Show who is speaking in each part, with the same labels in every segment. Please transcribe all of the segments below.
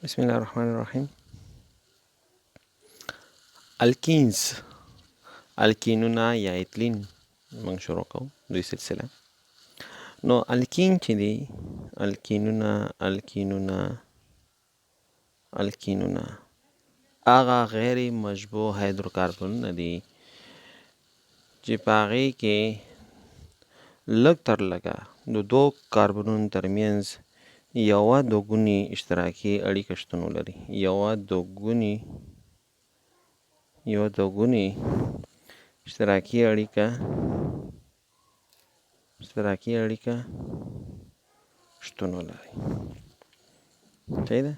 Speaker 1: بسم الله الرحمن الرحیم. الکینونه یا ایتلین موږ شروع کوو دوی سلسله. نو الکین چې دی، الکینونه هغه غیر مشبوع هایدروکاربنونه دي چې په هغې کې لږ تر لږه د دوو کاربنونو ترمنځ یوه دوګونې اشتراکي اړیکه شتون ولري. یوه دوګونې اشتراکي اړیکه شتون ولري. صحیح ده؟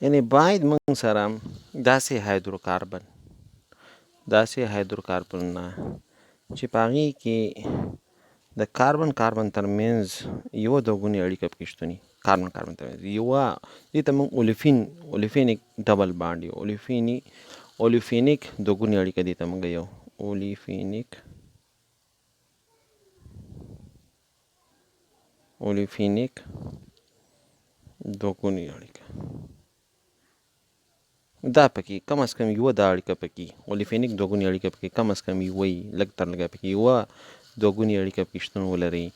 Speaker 1: یعنې باید موږ سره داسې هایدروکاربنونه چې په هغې کې د کاربن ترمنځ یوه دوګونې اړیکه پکې شتون وي. کاربن ترمنځ یوه، دې ته موږ اولفینیک ډبل بانډ یو اولفینیک دوګونې اړیکه دې ته موږ یو اولفینیک دوګونې اړیکه دا پکې کم از کم یوه دا اړیکه پکې اولفینیک دوګونې اړیکه پکې کم از کم یوه وي، لږ تر لږه پکې یوه دوګونې اړیکه پکې شتون ولري.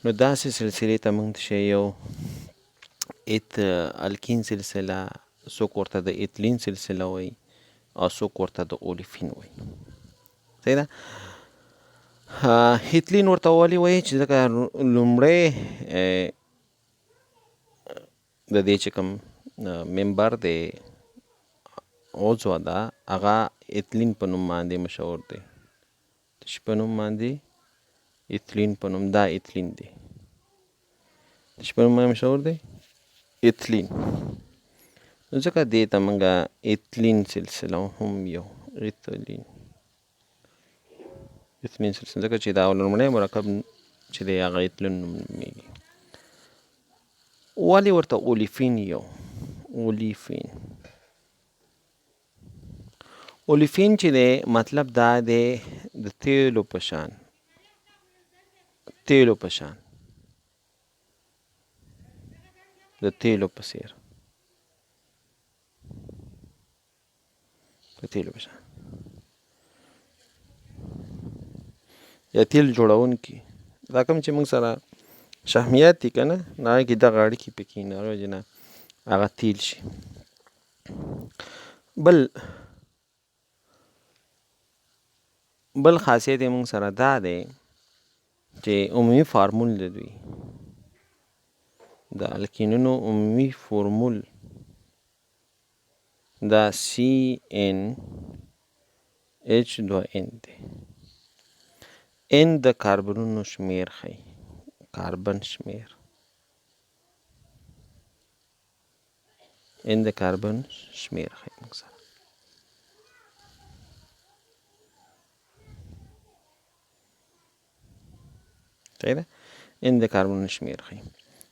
Speaker 1: نو داسې سلسلې ته موږ یو الکین سلسله، څوک ورته د ایتلین سلسله وایي او څوک ورته د اولفین وایي. صحیح ده؟ ایتلین ورته ولې وایي چې ځکه لومړی د دې چې کوم ممبر دی، عضو ده، هغه ایتلین په نوم باندې مشهور دی. چې په نوم باندې ایتلین په نوم، دا ایتلین دی. چې په نوم باندې مشهور دی ایتلین. نو ځکه دې ته موږ ایتلین سلسله هم یو ایتلین سلسله، ځکه چې دا لومړی مرکب چې دی هغه ایتلین نومیږي. ولې ورته اولفین یو اولفین چې دی مطلب دا دی د تیلو په شان د تیلو په څیر یا تیل جوړونکي. دا کوم چې موږ سره شحمیات دي که نه، هغې کې دغه اړیکې پکې نه، هغې وجې نه هغه تیل شي. بل خاصیت یې موږ سره دا دی چې عمومي فارمول د دوی د الکینونو عمومي فارمول دا CnH2n دی. n د کاربنونو شمیر ښیي، کاربن شمیر، n د کاربن شمیر ښیي موږ سره. صحیح ده؟ n د کاربنونو شمیر ښیي.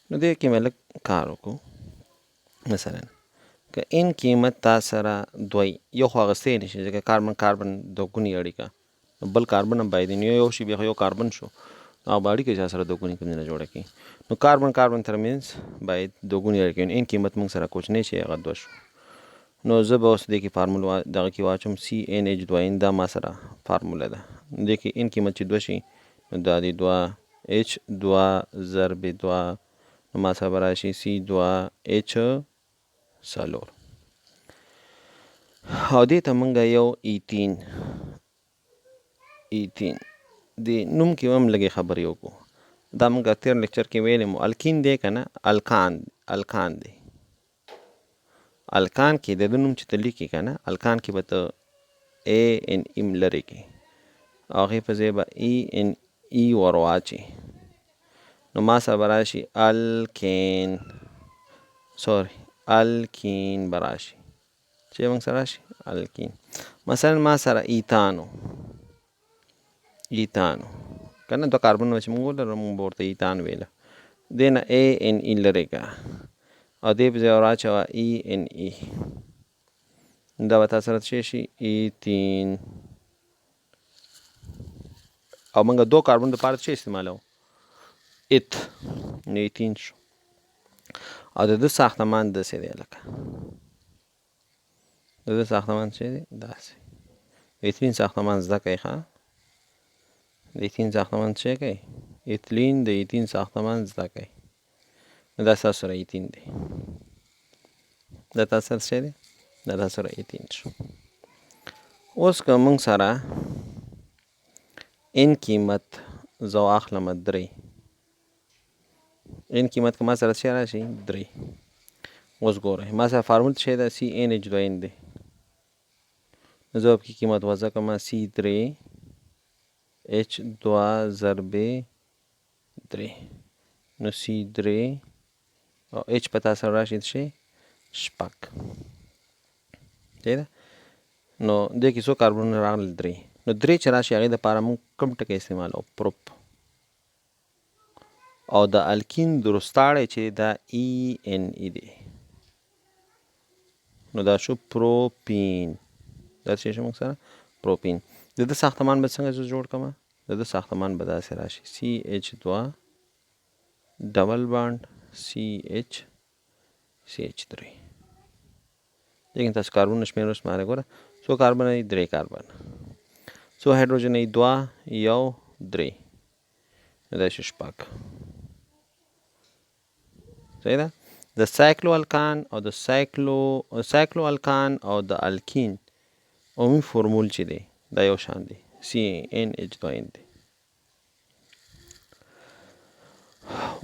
Speaker 1: نو دې کې مې لږ کار وکړو. مثلا که n قیمت تا سره دوی یو خو اخیستی نه شي، ځکه کاربن دوګونې اړیکه، بل کاربن هم باید یو شي، بیا یو کاربن شو، هغه به اړیکه چا سره دوګونې کوم نه جوړه کړي. نو کاربن ترمنځ باید دوګونې اړیکه وي. n قیمت موږ سره کوچنی شي، هغه 2 شو. نو زه به اوس دې کې فارمول دغه کې واچوم CnH2n، دا ما سره فارموله ده. دې کې n قیمت چې 2 شي نو دا دی 2H 2 ضرب 2 نو ما سره به راشي C2H4. او دې ته موږ یو ایتین د نوم کې هم لږې خبرې وکړو. دا موږ تېر لیکچر کې ویلې مو الکین دی که نه، الکان دی. الکان کې د نوم چې ته لیکې که نه، الکان کې به ته ANE لرې کې، او هغې په ځای به ENE ور واچې. نو ما سره به راشي الکین به راشي. چې موږ سره راشي الکین. مثلا ما سره ایتانو که نه، 2 کاربنونه چې موږ ولرو موږ به ورته ایتان ویله. دې نه ANE لرې که او دې په ځای ور واچوه ENE. دا به تا سره څه شي ایتین. او موږ 2 کاربن دپاره څه استعمالوو؟ ایت نو ایتین شو. او د ده ساختمان داسې دی لکه د ده ساختمان چې دی داسې. ایتلین ساختمان زده کوي ښه. د ایتین ساختمان څه کوي؟ ایتلین د ایتین ساختمان زده کوي. نو دا ستاسو سره ایتین دی. دا تاسو سره څه دی؟ دا تاسو سره ایتین شو. اوس که موږ سره ان قیمت زه واخلمه 3. ان قیمت که ما سره څه راشي 3. اوس ګورئ ما سره فارمول څه ده سی ان اچ 2 ان دی. نو زه په کې قیمت وضع کومه C3 H2 ضربې 3. نو C3 او H په تا سره راشي شي 6. دی ده. نو دې کې څو کاربنونه راغلل 3. نو 3 چې راشي هغې دپاره موږ کوم ټکی استعمالوو؟ پروپ. او د الکین درستاړی چې دا ENE دی. نو دا شو پروپین. دا څه شو موږ سره؟ پروپین. د ده ساختمان به څنګه زه جوړ کړم؟ د ده ساختمان به داسې راشي CH2 ډبل بانډ CH3. لیکن تاسو کاربن شمېر اوس ماره ګوره څو کاربن دی؟ 3 کاربن. څو هایدروجن دی؟ 2 1 3. نو دا شو 6. صحیح ده. د سایکلو الکان او د سایکلو الکان او د الکین عمومي فورمول چې دی دا یو شان دی CnH2n دی.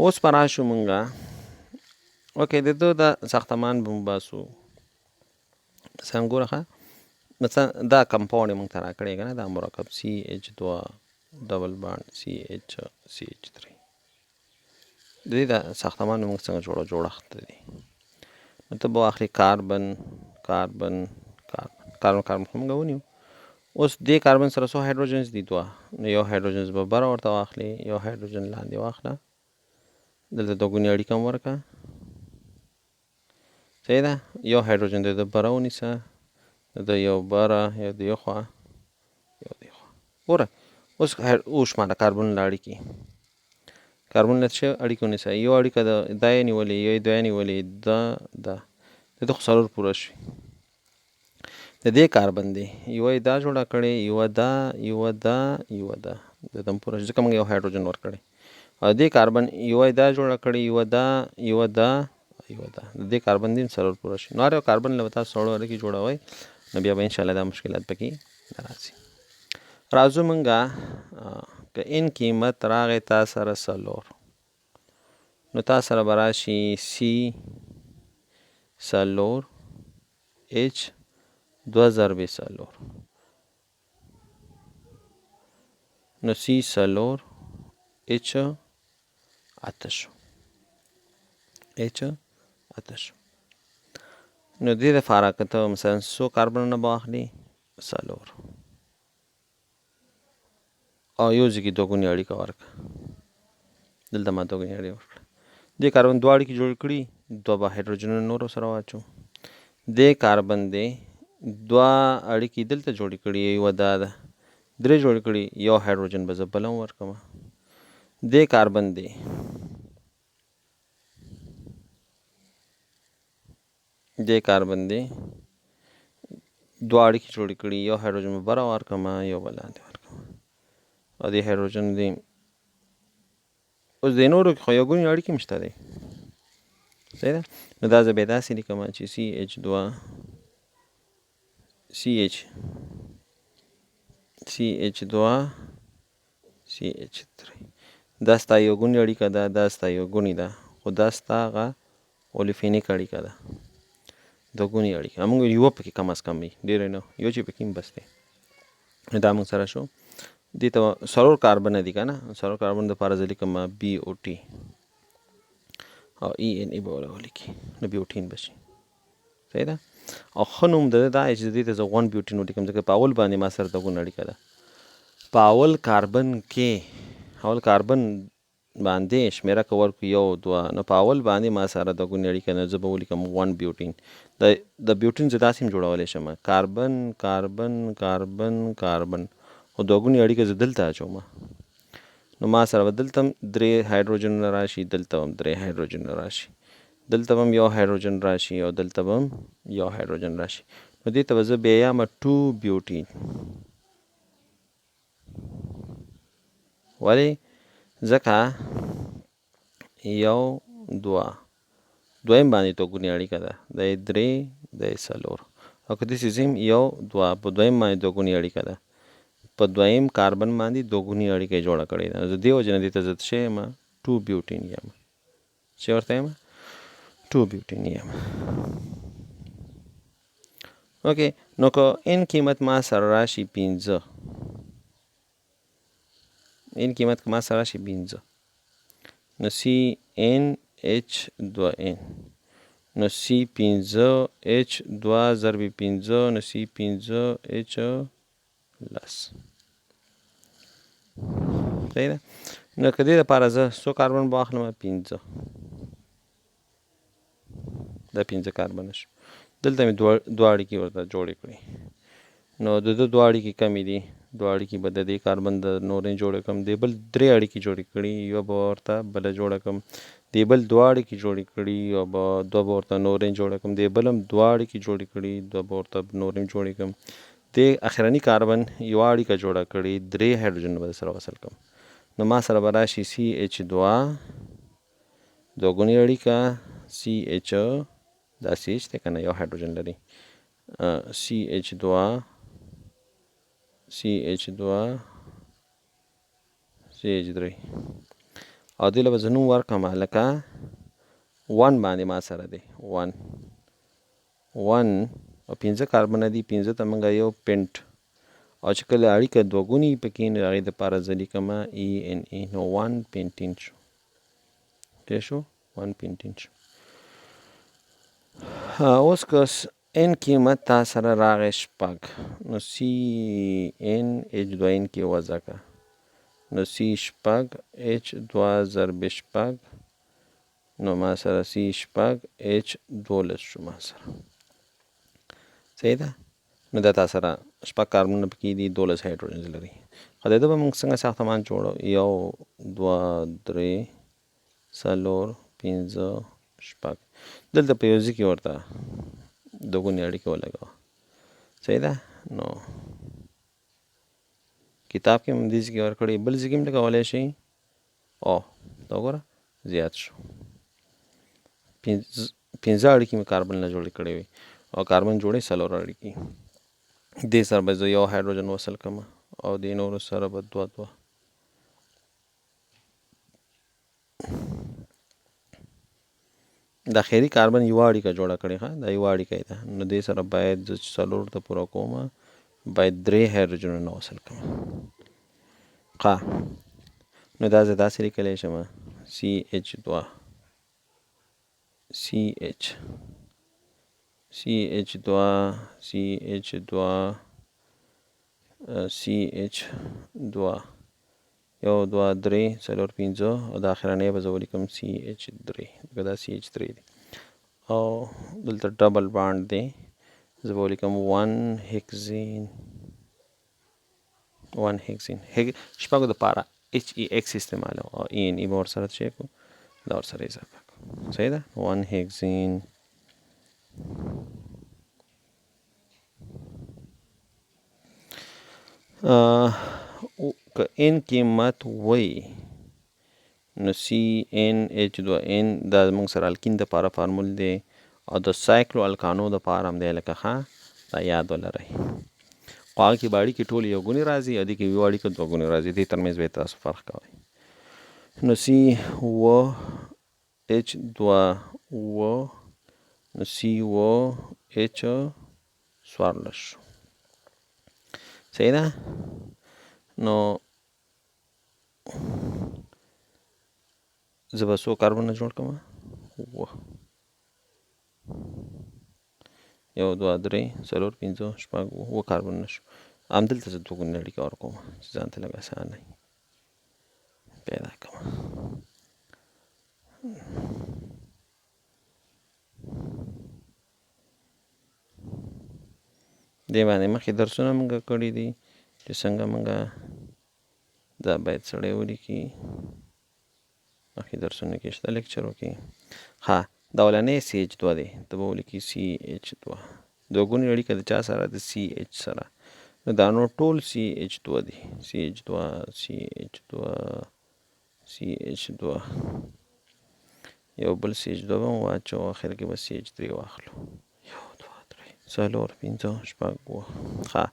Speaker 1: اوس په راشو مونږه اوکې د ده د ساختمان به مو باسو. مثلا ګوره ښه مثلا دا کمپاونډ یې مونږ ته راکړی که نه دا مرکب CH2 ډبل بانډ CH3. د دې د ساختمان مونږ څنګه جوړښت دی. نو ته به واخلې کاربن کاربن کاربن کاربن کاربن خو مونږ ونیو. اوس دې کاربن سره څو هایدروجنز دي؟ 2. نو یو هایدروجنز به بره ورته واخلې یو هایدروجن لاندې واخله دلته دوګونې اړیکه هم ورکړه. صحیح ده. یو هایدروجن د ده بره ونیسه د یو بره یو د یو خوا یو د خوا. ګوره اوس وشماره کاربن له اړیکې کاربن له څه اړیکه ونیسه یو اړیکه دا یې نیولې یو یې دوه یې نیولې دا د ده خو څلور پوره شوي. د دې کاربن دی یوه یې دا جوړه کړې یوه دا یوه دا یوه دا د ده هم پوره شي ځکه موږ یو هایدروجن ورکړی. او دې کاربن یوه یې دا جوړه کړې یوه دا یوه دا یوه دا د دې کاربن دی څلور پوره شي. نو هر یو کاربن له به تاسو څلور اړیکې جوړوئ نو بیا به انشاءالله دا مشکلات پکې نه راځي. راځو مونږه که ان قیمت راغی تا سره 4 نو تا سره به راشي C4 H2 ضربې 4 نو C4 H8 شو. نو دې دپاره که ته مثلا څو کاربنونه به واخلې 4 او یو ځای کې دوګونې اړیکه ورکړه. دلته ما دوګونې اړیکه ورکړه. دې کاربن 2 اړیکې جوړې کړي 2 به هایدروجنونه نورو سره واچو. دې کاربن دی 2 اړیکې دلته جوړې کړي یوه دا ده 3 جوړې کړي یو هایدروجن به زه بله هم ورکړم. دې کاربن دی 2 اړیکې جوړې کړي یو هایدروجن به بره ورکړم یو به لاندې ورکړم. او دې هایدروجن دی اوس د نورو کې خو یو ګونې اړیکې هم شته دی. صحیح ده. نو دا زه بیا داسې لیکم چې CH2 CH3 دا ستا یو ګونې اړیکه ده دا ستا یو ګونې ده خو دا ستا هغه اولفینیک اړیکه ده دوګونې اړیکه موږ یوه پکې کم از کم وي ډېرې نه یو چې پکې هم بس دی. دا موږ سره شو. دې ته 4 کاربن دي که نه 4 کاربن دپاره زه لیکم BOT او ENE به وله ولیکي نو بیوټین به شي. صحیح ده. او ښه نوم د ده دا چې دې ته زه 1 بیوټین ولیکم ځکه په اول باندې ما سره دوګونه اړیکه ده. په اول کاربن کې اول کاربن باندې شمېره که ورکړو 1 2 نو په اول باندې ما سره دوګونې اړیکه نه زه به ولیکم 1 بیوټین. د بیوټین زه داسې هم جوړولی شم کاربن کاربن کاربن کاربن خو دوګونې اړیکه زه دلته اچوم. نو ما سره به دلته هم 3 هایدروجنونه راشي، دلته هم 3 هایدروجنونه راشي، دلته هم یو هایدروجن راشي او دلته هم یو هایدروجن راشي. نو دې ته به زه بیا یم 2 بیوټین. ولې؟ ځکه یو دوه دویم باندې دوګونې اړیکه ده، د 3 د 4 او که داسې ځیم یو دوه په دویم باندې دوګونې اړیکه ده، په دویم کاربن باندې دوګونې اړیکه جوړه کړې ده. د دې وجې نه دې ته زه څه یم 2 بیوټین یم. څه ورته یم 2 بیوټین یم. اوکې، نو که ان قیمت ما سره راشي 15، ان قیمت که ما سره راشي 15، نو سی ان اچ 2 ان، نو سی 15 اچ 2 ضرب 15 نو سی 15 اچ 10. صحیح ده؟ نو که دې دپاره زه څو کاربن به واخلم 15، دا 15 کاربن شو. دلته مې دوه اړیکې ورته جوړې کړې، نو د ده دوه اړیکې کمې دي، دوه اړیکې به د دې کاربن د نورې جوړې کړم، دې بل 3 اړیکې جوړې کړي، یوه به ورته بله جوړه کړم، دې بل 2 اړیکې جوړې کړي او به 2 به ورته نورې جوړه کړم، دې بل هم 2 اړیکې جوړې کړي، 2 به ورته نورې جوړې کړم، دې اخرني کاربن یوه اړیکه جوړه کړي، 3 هایدروجن به سره وصل کړم. نو ما سره به راشي سی اچ 2 دوګونې اړیکه سی اچ، دا سی اچ دی که نه یو هایدروجن لري، سی اچ 2 سی اچ 2 سی اچ 3 او دې له به زه نوم ورکړم لکه 1 باندې ما سره دی 1 او 15 کاربنه دي، 15 ته موږ یو پینټ، او چې کله اړیکه دوګونې پکې نو هغې دپاره زه لیکم ای ان ای، نو 1 پینټین شو. ټی شو 1 پینټین شو. اوس که ان قیمت تا سره راغی 6، نو سی ان اچ 2 ان کې وضع که، نو سی 6 اچ 2 ضرب 6 نو ما سره سی 6 اچ 12 شو ما سره. صحیح ده؟ نو دا تا سره 6 کاربنونه پکې دي، 12 هایدروجنز لري. خو د ده به موږ څنګه ساختمان جوړو؟ 1 2 3 4 5 6 دلته په یو ځای کې ورته دوګونې اړیکې ولګوه. صحیح ده؟ نو کتاب کې هم دې ځای کې ورکړی، بل ځای کې هم لګولی شئ. او دا وګوره زیات شو، 15 اړیکې مې کاربن نه جوړې کړې وي او کاربن جوړې 4 اړیکې. دې سره به زه یو هایدروجن وصل کړم او دې نورو سره به 2 2. د اخري کاربن یوه اړیکه جوړه کړې، ښه دا یوه اړیکه ده، نو دې سره باید زه چې 4 ته پوره کوم باید 3 هایدروجنونه وصل کړم. ښه نو دا زه داسې لیکلی شم سی اچ 2 سی اچ سی اچ 2 سی اچ 2 سی اچ 2 1 2 3 4 5 او د اخرنۍ به زه ولیکم سی اچ 3 ځکه دا سی اچ 3 دی او دلته ډبل بانډ دی، زه به ولیکم 1 هیکزین 1 هیکزین. شپږو دپاره ایچ ای ایکس استعمالوم او ای ان ای به ورسره څه کړو، دا ورسره اضافه کړو. صحیح ده؟ 1 هیکزین. که ان قیمت وی نو سی ان اچ 2 ان دا موږ سره الکین دپاره فارمول دی او د سایکلو الکانو دپاره هم دی، لکه ښه دا یاد ولرئ. خو هغه کې به اړیکې ټولې یو ګونې راځي او دې کې یو اړیکه دوه ګونې راځي، دې ترمنځ به یې تاسو فرق کوئ. نو سی و اچ 2 و نو سی و اچ 14 شو. صحیح ده؟ نو زه به څو کاربنونه جوړ کړم؟ 1 2 3 4 5 6 7 کاربنونه شو. همدلته زه دوګونې اړیکه ورکوم چې ځان ته لږ اسانه پیدا کړم. دې باندې مخکې درسونه موږ کړي دي چې څنګه موږ دا باید سړی ولیکي، مخکې درسونه کې شته لیکچرو کې. ها دا اولنی CH2 دی، ته به ولیکي CH2. دوه ګونې اړیکه د چا سره؟ د CH سره. نو دا نو ټول CH2 دی، CH2 CH2 CH2. یو بل CH2 به مو واچو، اخر کې به CH3 واخلو. 1 2 3 څلور 5 6 7 ها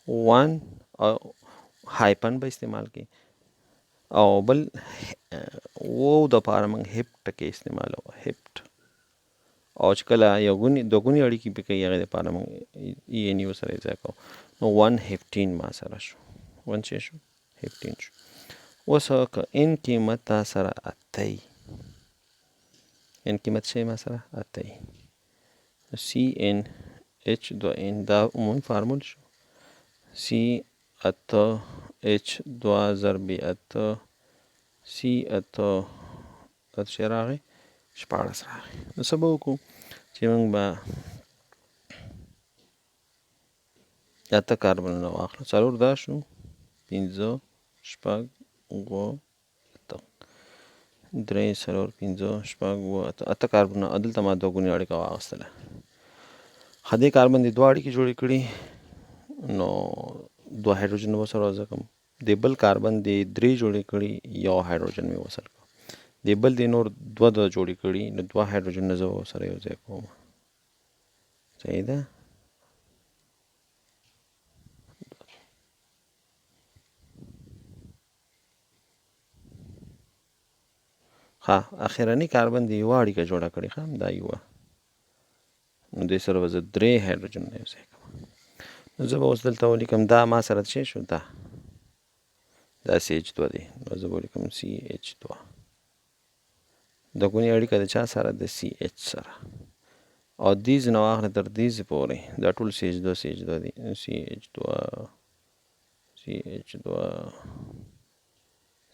Speaker 1: 1 او هایپن به استعمال کی، او بل وو د پاره موږ هیپ ټکی استعمالو، هیپټ. او چې کله یو ګونې دوه ګونې اړیکې پې کوي هغې دپاره موږ EN ورسره یوځای کوو. نو 1 ما سره شو، 1 چې شو 15 شو. اوس که ان قیمت تا سره اته وي، ان قیمت شی ما سره اته وي، CnH2n دا عمومي فارمول شو، C8H2 ضرب 8 C8 اته شی راغی 14 راغی. نو څه به وکړو چې موږ به اته کاربنونه واخلو، څلور دا شو 5 شپږ اووه اته، 3 څلور 5 شپږ اووه اته کاربنونه. دلته ما دوه ګونې اړیکه واخیستله. ښه دې کاربن دې دوه اړیکې جوړې کړي، نو دوه هایدروجن به ورسره وضع کړم. د بل کاربن دې درې جوړې کړي، یو هایدروجن مې وصل کړو. د بل دې نور دوه جوړې کړي، نو دوه هایدروجن زه ورسره یو ځای کوم. صحیح ده؟ ښه اخرني کاربن دې یوه اړیکه جوړه کړې، ښه دا یوه، نو دې سره به زه درې هایدروجنونه یو ځای کوم. نو زه به اوس دلته ولیکم دا ما سره څه شو، دا CH2 دی، نو زه به ولیکم CH2. دوه ګونې اړیکه د چا سره؟ د CH سره. او دیز نه واخله تر دیز پورې دا ټول CH2 دی، CH2 CH2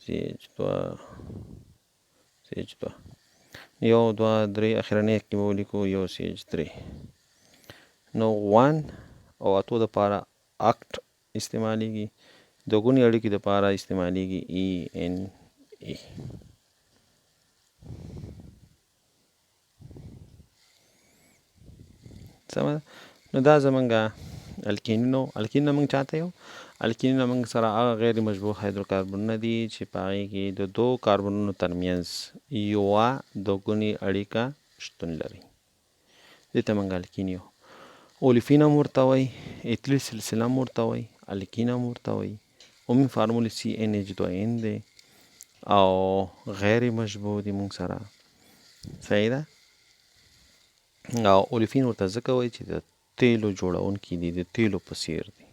Speaker 1: CH2 CH2 یو دوه درې، اخرنی کې به ولیکو یو CH3. نو 1 او اتو دپاره اکټ استعمالیږي، دوه ګونې اړیکې دپاره استعمالیږي ENE. سمه ده؟ نو دا زمونږ الکینونه. الکینونه موږ چاته یو؟ الکینونه موږ سره هغه غیر مشبوع هایدروکاربنونه دي چې په هغې کې د دوو کاربنونو ترمنځ یوه دوه ګونې اړیکه شتون لري، دې ته موږ الکین یو. اولفین هم ورته وایي، ایتیل سلسله هم ورته وایي، الکین هم ورته وایي. عمومي فارمول CnH2n دی او غیر مشبوع دي موږ سره. صحیح ده؟ او اولفین ورته ځکه وایي چې د تیلو جوړونکي دي، د تیلو په څیر دي.